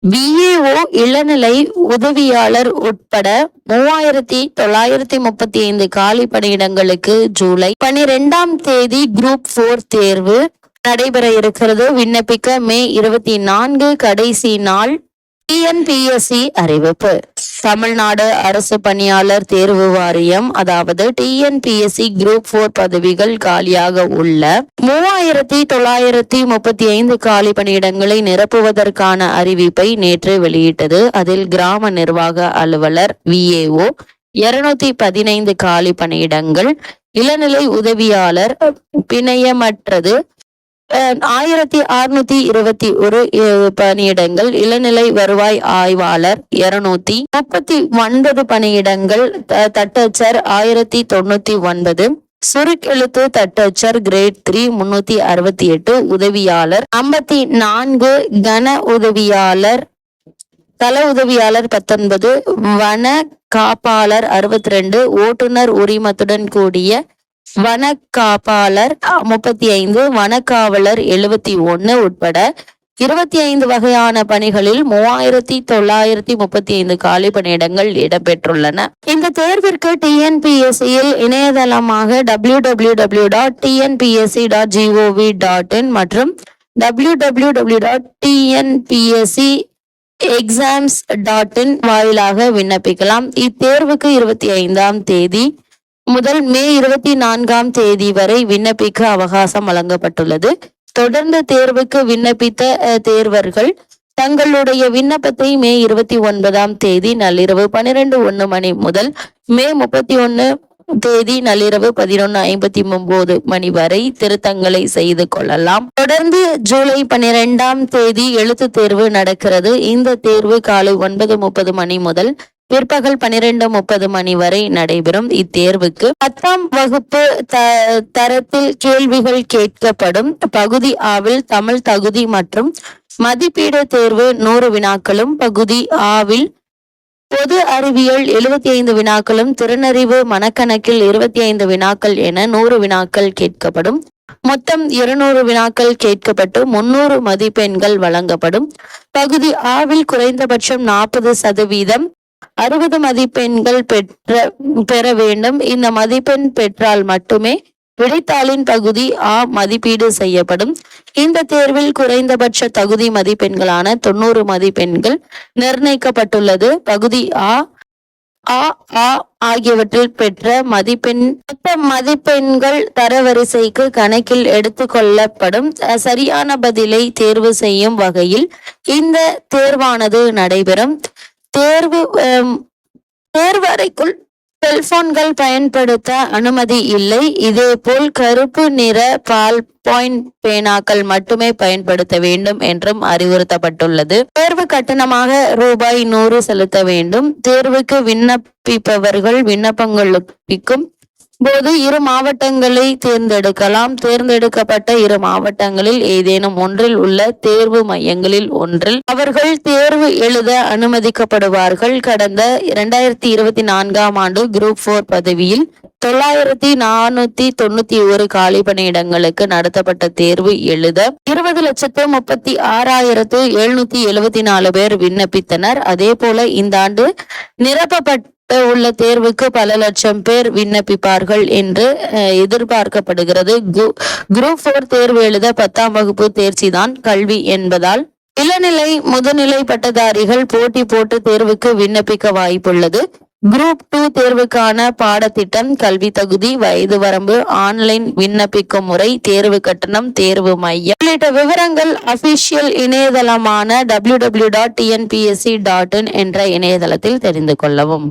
VAO இளநிலை உதவியாளர் உட்பட 3935 காலி பணியிடங்களுக்கு ஜூலை 12 குரூப் 4 தேர்வு நடைபெற இருக்கிறது. விண்ணப்பிக்க மே 24 கடைசி நாள். டிஎன்பிஎஸ்சி அறிவிப்பு. தமிழ்நாடு அரசு பணியாளர் தேர்வு வாரியம், அதாவது டிஎன்பிஎஸ்சி குரூப் 4 பதவிகள் காலியாக உள்ள 3935 காலி பணியிடங்களை நிரப்புவதற்கான அறிவிப்பை நேற்று வெளியிட்டது. அதில் கிராம நிர்வாக அலுவலர் விஏஓ 215 காலி பணியிடங்கள், இளநிலை உதவியாளர் பிணையமற்றது 1621 பணியிடங்கள், இளநிலை வருவாய் ஆய்வாளர் 239 பணியிடங்கள், தட்டச்சர் 1099, சுருக்கெழுத்து தட்டச்சர் கிரேட் 3 368, உதவியாளர் 54, கன உதவியாளர் தள உதவியாளர் 19, வன காப்பாளர் 62, ஓட்டுநர் உரிமத்துடன் கூடிய வனக்காப்பாளர் 35, வனக்காவலர் 71 உட்பட 25 வகையான பணிகளில் 3935 காலி பணியிடங்கள் இடம்பெற்றுள்ளன. இந்த தேர்விற்கு டிஎன்பிஎஸ்சியில் இணையதளமாக www.tnpsc.gov.in மற்றும் www.tnpscexams.in வாயிலாக விண்ணப்பிக்கலாம். இத்தேர்வுக்கு 25ஆம் தேதி முதல் மே 24ஆம் தேதி வரை விண்ணப்பிக்க அவகாசம் வழங்கப்பட்டுள்ளது. தொடர்ந்து தேர்வுக்கு விண்ணப்பித்த தேர்வர்கள் தங்களுடைய விண்ணப்பத்தை மே 29ஆம் தேதி நள்ளிரவு 12:01 முதல் மே 31 தேதி நள்ளிரவு 11:59 மணி வரை திருத்தங்களை செய்து கொள்ளலாம். தொடர்ந்து ஜூலை 12ஆம் தேதி எழுத்து தேர்வு நடக்கிறது. இந்த தேர்வு காலை 9:30 மணி முதல் பிற்பகல் 12:30 மணி வரை நடைபெறும். இத்தேர்வுக்கு 10ஆம் வகுப்பு தரத்தில் கேள்விகள் கேட்கப்படும். பகுதி ஆவில் தமிழ் தகுதி மற்றும் மதிப்பீடு தேர்வு 100 வினாக்களும், பகுதி ஆவில் பொது அறிவியல் 75 வினாக்களும், திறனறிவு மனக்கணக்கில் 25 வினாக்கள் என 100 வினாக்கள் கேட்கப்படும். மொத்தம் 200 வினாக்கள் கேட்கப்பட்டு 300 மதிப்பெண்கள் வழங்கப்படும். பகுதி ஆவில் குறைந்தபட்சம் 40% 60 மதிப்பெண்கள் பெற வேண்டும். இந்த மதிப்பெண் பெற்றால் மட்டுமே விடைத்தாளின் பகுதி ஆ மதிப்பீடு செய்யப்படும். இந்த தேர்வில் குறைந்தபட்ச தகுதி மதிப்பெண்களான 90 மதிப்பெண்கள் நிர்ணயிக்கப்பட்டுள்ளது. பகுதி ஆ ஆகியவற்றில் பெற்ற மொத்த மதிப்பெண்கள் தரவரிசைக்கு கணக்கில் எடுத்துக் கொள்ளப்படும். சரியான பதிலை தேர்வு செய்யும் வகையில் இந்த தேர்வானது நடைபெறும். தேர்வறைக்குள் செல்போன்கள் பயன்படுத்த அனுமதி இல்லை. இதேபோல் கருப்பு நிற பால் பாயிண்ட் பேனாக்கள் மட்டுமே பயன்படுத்த வேண்டும் என்றும் அறிவுறுத்தப்பட்டுள்ளது. தேர்வு கட்டணமாக ரூபாய் 100 செலுத்த வேண்டும். தேர்வுக்கு விண்ணப்பிப்பவர்கள் விண்ணப்பங்களுக்கும் போது 2 மாவட்டங்களை தேர்ந்தெடுக்கலாம். தேர்ந்தெடுக்கப்பட்ட 2 மாவட்டங்களில் ஏதேனும் ஒன்றில் உள்ள தேர்வு மையங்களில் ஒன்றில் அவர்கள் தேர்வு எழுத அனுமதிக்கப்படுவார்கள். கடந்த 2024ஆம் ஆண்டு குரூப் 4 பதவியில் 9491 காலி பணியிடங்களுக்கு நடத்தப்பட்ட தேர்வு எழுத 20,36,774 பேர் விண்ணப்பித்தனர். அதே போல இந்த ஆண்டு நிரப்பப்பட்ட உள்ள தேர்வுக்கு பல லட்சம் பேர் விண்ணப்பிப்பார்கள் என்று எதிர்பார்க்கப்படுகிறது. குரூப் 4 தேர்வு எழுத 10ஆம் வகுப்பு தேர்ச்சிதான் கல்வி என்பதால் இளநிலை முதுநிலை பட்டதாரிகள் போட்டி போட்டு தேர்வுக்கு விண்ணப்பிக்க வாய்ப்புள்ளது. குரூப் 2 தேர்வுக்கான பாடத்திட்டம், கல்வி தகுதி, வயது வரம்பு, ஆன்லைன் விண்ணப்பிக்கும் முறை, தேர்வு கட்டணம், தேர்வு மையம் உள்ளிட்ட விவரங்கள் அபிஷியல் இணையதளமான www.tnpsc.in என்ற இணையதளத்தில் தெரிந்து கொள்ளவும்.